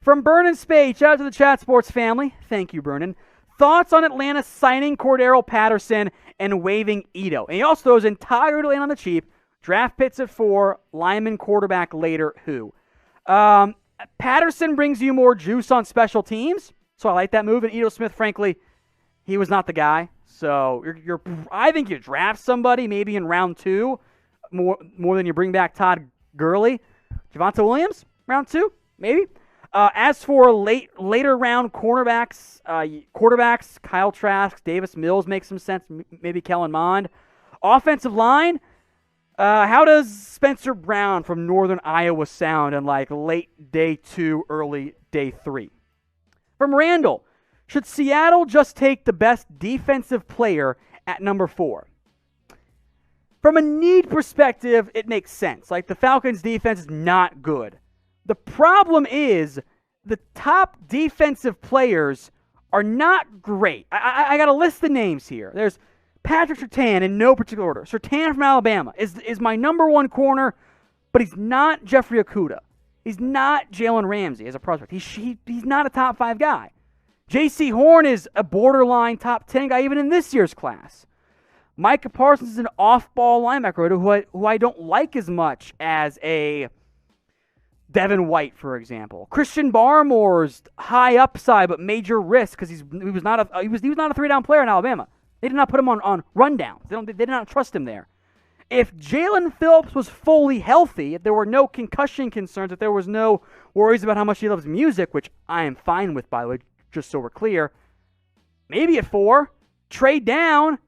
From Vernon Spade, shout out to the Chat Sports family. Thank you, Vernon. Thoughts on Atlanta signing Cordero Patterson and waiving Ito? And he also throws entire Atlanta on the cheap. Draft picks at 4, lineman, quarterback later, who? Patterson brings you more juice on special teams, so I like that move. And Ito Smith, frankly, he was not the guy. So I think you draft somebody maybe in round 2 more than you bring back Todd Gurley. Javonte Williams, round 2, maybe. As for later round quarterbacks, Kyle Trask, Davis Mills makes some sense. Maybe Kellen Mond. Offensive line, how does Spencer Brown from Northern Iowa sound in like late day 2, early day 3? From Randall, should Seattle just take the best defensive player at number 4? From a need perspective, it makes sense. Like, the Falcons' defense is not good. The problem is the top defensive players are not great. I got to list the names here. There's Patrick Surtain in no particular order. Surtain from Alabama is my number 1 corner, but he's not Jeffrey Okudah. He's not Jalen Ramsey as a prospect. He's not a top 5 guy. J.C. Horn is a borderline top 10 guy even in this year's class. Micah Parsons is an off-ball linebacker who I don't like as much as a Devin White, for example. Christian Barmore's high upside but major risk because he was not a 3-down player in Alabama. They did not put him on rundowns. They did not trust him there. If Jalen Phillips was fully healthy, if there were no concussion concerns, if there was no worries about how much he loves music, which I am fine with, by the way, just so we're clear, maybe at 4, trade down,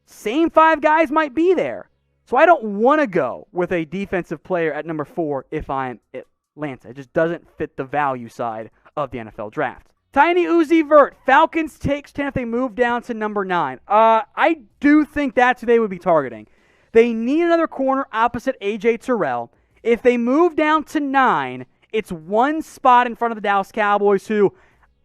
same 5 guys might be there. So I don't want to go with a defensive player at number 4 if I'm Atlanta. It just doesn't fit the value side of the NFL draft. Tiny Uzi Vert, Falcons takes 10 if they move down to number 9. I do think that's who they would be targeting. They need another corner opposite A.J. Terrell. If they move down to 9, it's 1 spot in front of the Dallas Cowboys, who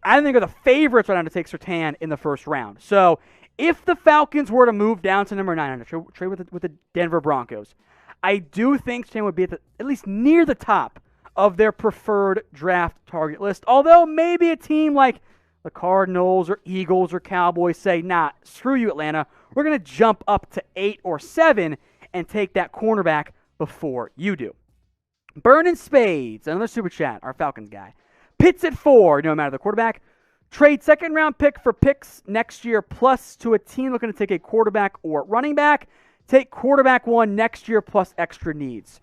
I think are the favorites right now to take Surtain in the first round. So if the Falcons were to move down to number 9 and trade with the Denver Broncos, I do think Surtain would be at least near the top of their preferred draft target list. Although maybe a team like the Cardinals or Eagles or Cowboys say, nah, screw you, Atlanta. We're going to jump up to 8 or 7 and take that cornerback before you do. Burnin' Spades, another super chat, our Falcons guy. Pitts at 4, no matter the quarterback. Trade second-round pick for picks next year plus to a team looking to take a quarterback or running back. Take quarterback 1 next year plus extra needs.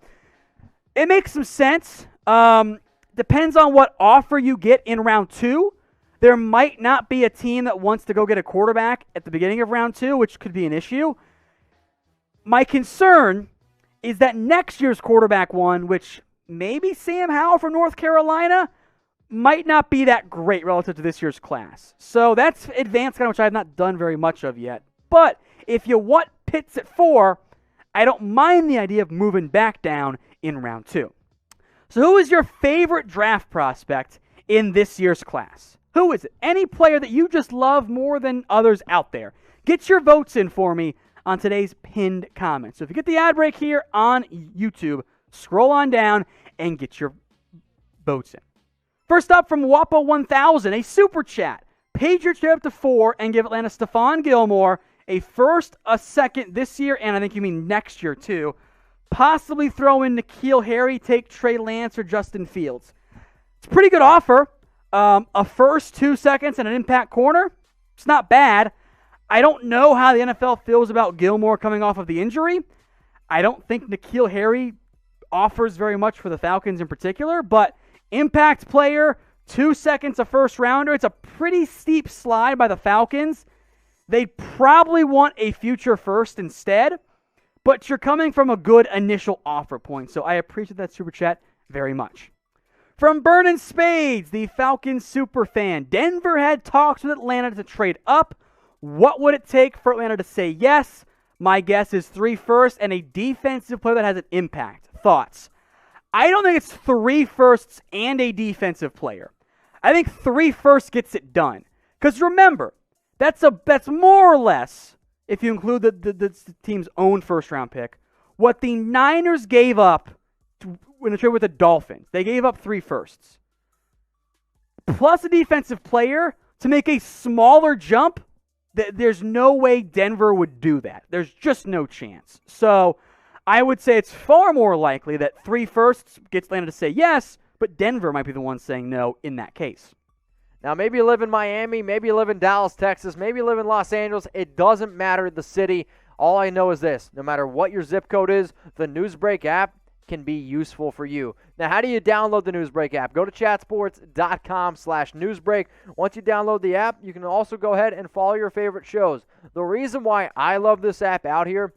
It makes some sense. Depends on what offer you get in round 2. There might not be a team that wants to go get a quarterback at the beginning of round 2, which could be an issue. My concern is that next year's quarterback 1, which maybe Sam Howell from North Carolina, might not be that great relative to this year's class. So that's advanced kind of, which I have not done very much of yet. But if you want Pitts at 4, I don't mind the idea of moving back down in round 2. So who is your favorite draft prospect in this year's class? Who is it? Any player that you just love more than others out there? Get your votes in for me on today's pinned comment. So if you get the ad break here on YouTube, scroll on down and get your votes in. First up from Wapo1000, a super chat. Patriots trade up to 4 and give Atlanta Stephon Gilmore a first, a second this year, and I think you mean next year too. Possibly throw in N'Keal Harry, take Trey Lance or Justin Fields. It's a pretty good offer. A first, 2 seconds, and an impact corner. It's not bad. I don't know how the NFL feels about Gilmore coming off of the injury. I don't think N'Keal Harry offers very much for the Falcons in particular, but impact player, 2 seconds, a first rounder. It's a pretty steep slide by the Falcons. They'd probably want a future first instead, but you're coming from a good initial offer point, so I appreciate that super chat very much. From Burnin' Spades, the Falcons super fan. Denver had talks with Atlanta to trade up. What would it take for Atlanta to say yes? My guess is 3 firsts and a defensive player that has an impact. Thoughts? I don't think it's 3 firsts and a defensive player. I think 3 firsts gets it done. Because remember, that's more or less, if you include the team's own first-round pick, what the Niners gave up when they traded with the Dolphins. They gave up 3 firsts. plus a defensive player to make a smaller jump, there's no way Denver would do that. There's just no chance. So I would say it's far more likely that 3 firsts gets Atlanta to say yes, but Denver might be the one saying no in that case. Now, maybe you live in Miami, maybe you live in Dallas, Texas, maybe you live in Los Angeles. It doesn't matter the city. All I know is this. No matter what your zip code is, the Newsbreak app can be useful for you. Now, how do you download the Newsbreak app? Go to chatsports.com/newsbreak. Once you download the app, you can also go ahead and follow your favorite shows. The reason why I love this app out here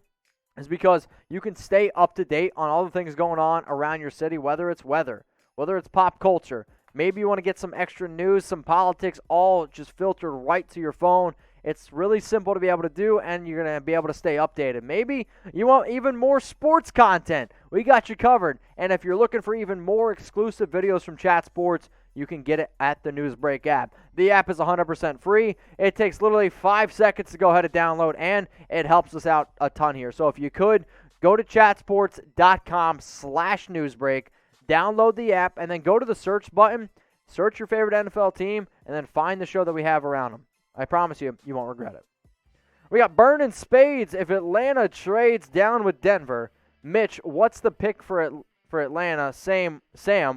is because you can stay up to date on all the things going on around your city, whether it's weather, whether it's pop culture. Maybe you want to get some extra news, some politics, all just filtered right to your phone. It's really simple to be able to do, and you're going to be able to stay updated. Maybe you want even more sports content. We got you covered. And if you're looking for even more exclusive videos from Chat Sports, you can get it at the Newsbreak app. The app is 100% free. It takes literally 5 seconds to go ahead and download, and it helps us out a ton here. So if you could, go to chatsports.com/newsbreak. Download the app, and then go to the search button, search your favorite NFL team, and then find the show that we have around them. I promise you, you won't regret it. We got Burning Spades. If Atlanta trades down with Denver, Mitch, what's the pick for Atlanta? Sam,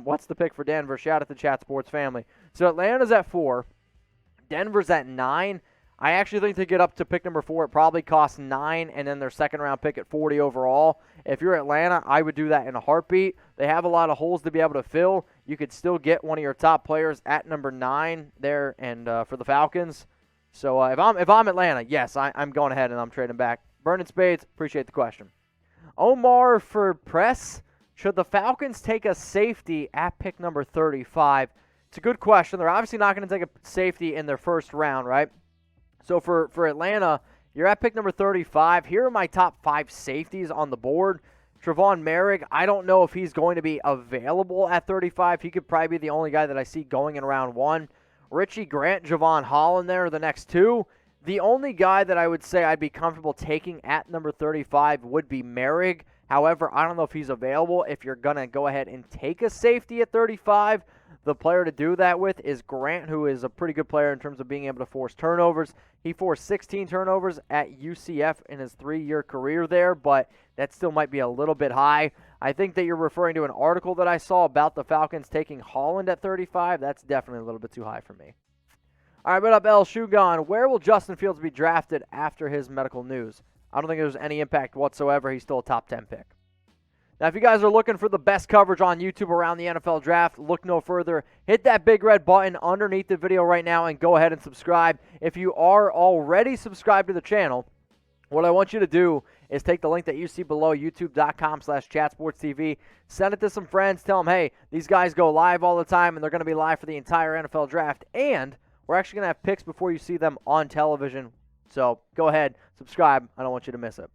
what's the pick for Denver? Shout out to Chat Sports family. So Atlanta's at 4. Denver's at 9. I actually think to get up to pick number 4, it probably costs 9, and then their second-round pick at 40 overall. If you're Atlanta, I would do that in a heartbeat. They have a lot of holes to be able to fill. You could still get one of your top players at number 9 there, and for the Falcons. So if I'm Atlanta, yes, I'm going ahead and I'm trading back. Burning Spades, appreciate the question. Omar for Press, should the Falcons take a safety at pick number 35? It's a good question. They're obviously not going to take a safety in their first round, right? So for Atlanta, you're at pick number 35. Here are my top 5 safeties on the board. Trevon Merrick, I don't know if he's going to be available at 35. He could probably be the only guy that I see going in round 1. Richie Grant, Javon Holland there are the next 2. The only guy that I would say I'd be comfortable taking at number 35 would be Merrick. However, I don't know if he's available. If you're going to go ahead and take a safety at 35, the player to do that with is Grant, who is a pretty good player in terms of being able to force turnovers. He forced 16 turnovers at UCF in his 3-year career there, but that still might be a little bit high. I think that you're referring to an article that I saw about the Falcons taking Holland at 35. That's definitely a little bit too high for me. All right, what up, El Shugon? Where will Justin Fields be drafted after his medical news? I don't think there's any impact whatsoever. He's still a top 10 pick. Now, if you guys are looking for the best coverage on YouTube around the NFL Draft, look no further. Hit that big red button underneath the video right now and go ahead and subscribe. If you are already subscribed to the channel, what I want you to do is take the link that you see below, youtube.com/chatsportstv, send it to some friends, tell them, hey, these guys go live all the time, and they're going to be live for the entire NFL Draft, and we're actually going to have picks before you see them on television. So go ahead, subscribe. I don't want you to miss it.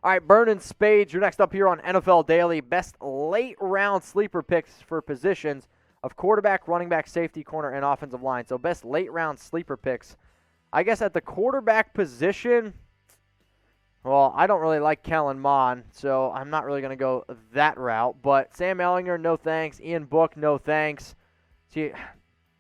All right, Burning Spades, you're next up here on NFL Daily. Best late-round sleeper picks for positions of quarterback, running back, safety, corner, and offensive line. So best late-round sleeper picks. I guess at the quarterback position, well, I don't really like Kellen Mond, so I'm not really going to go that route. But Sam Ehlinger, no thanks. Ian Book, no thanks. See,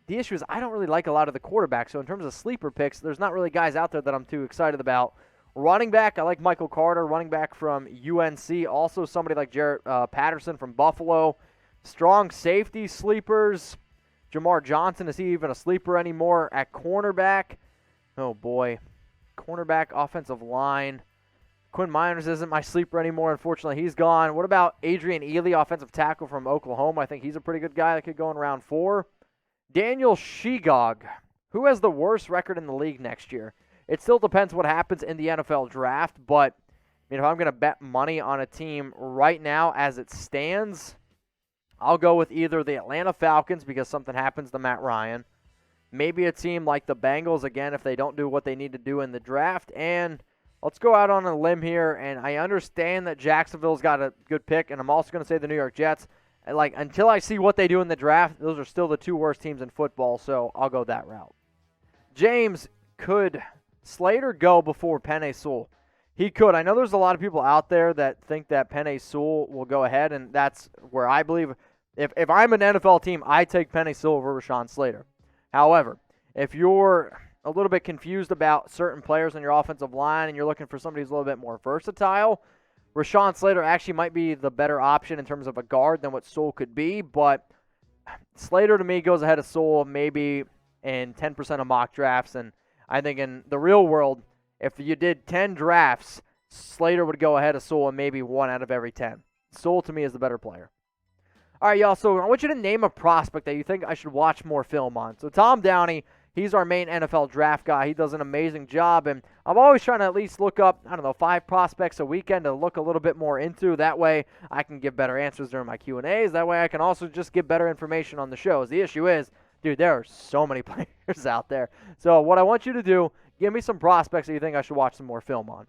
the issue is I don't really like a lot of the quarterbacks. So in terms of sleeper picks, there's not really guys out there that I'm too excited about. Running back, I like Michael Carter, running back from UNC. Also somebody like Jarrett Patterson from Buffalo. Strong safety sleepers. Jamar Johnson, is he even a sleeper anymore? At cornerback, oh boy. Cornerback, offensive line. Quinn Miners isn't my sleeper anymore. Unfortunately, he's gone. What about Adrian Ealy, offensive tackle from Oklahoma? I think he's a pretty good guy that could go in round 4. Daniel Shegog, who has the worst record in the league next year? It still depends what happens in the NFL Draft, but if I'm going to bet money on a team right now as it stands, I'll go with either the Atlanta Falcons because something happens to Matt Ryan, maybe a team like the Bengals, again, if they don't do what they need to do in the draft, and let's go out on a limb here, and I understand that Jacksonville's got a good pick, and I'm also going to say the New York Jets. Until I see what they do in the draft, those are still the 2 worst teams in football, so I'll go that route. James, could Slater go before Penei Sewell? He could. I know there's a lot of people out there that think that Penei Sewell will go ahead, and that's where I believe if I'm an NFL team, I take Penei Sewell over Rashawn Slater. However, if you're a little bit confused about certain players on your offensive line and you're looking for somebody who's a little bit more versatile, Rashawn Slater actually might be the better option in terms of a guard than what Sewell could be, but Slater to me goes ahead of Sewell maybe in 10% of mock drafts, and I think in the real world, if you did 10 drafts, Slater would go ahead of Sewell in maybe 1 out of every 10. Sewell to me is the better player. All right, y'all, so I want you to name a prospect that you think I should watch more film on. So Tom Downey, he's our main NFL draft guy. He does an amazing job, and I'm always trying to at least look up, 5 prospects a weekend to look a little bit more into. That way I can give better answers during my Q&As. That way I can also just give better information on the shows. The issue is, dude, there are so many players out there. So what I want you to do, give me some prospects that you think I should watch some more film on.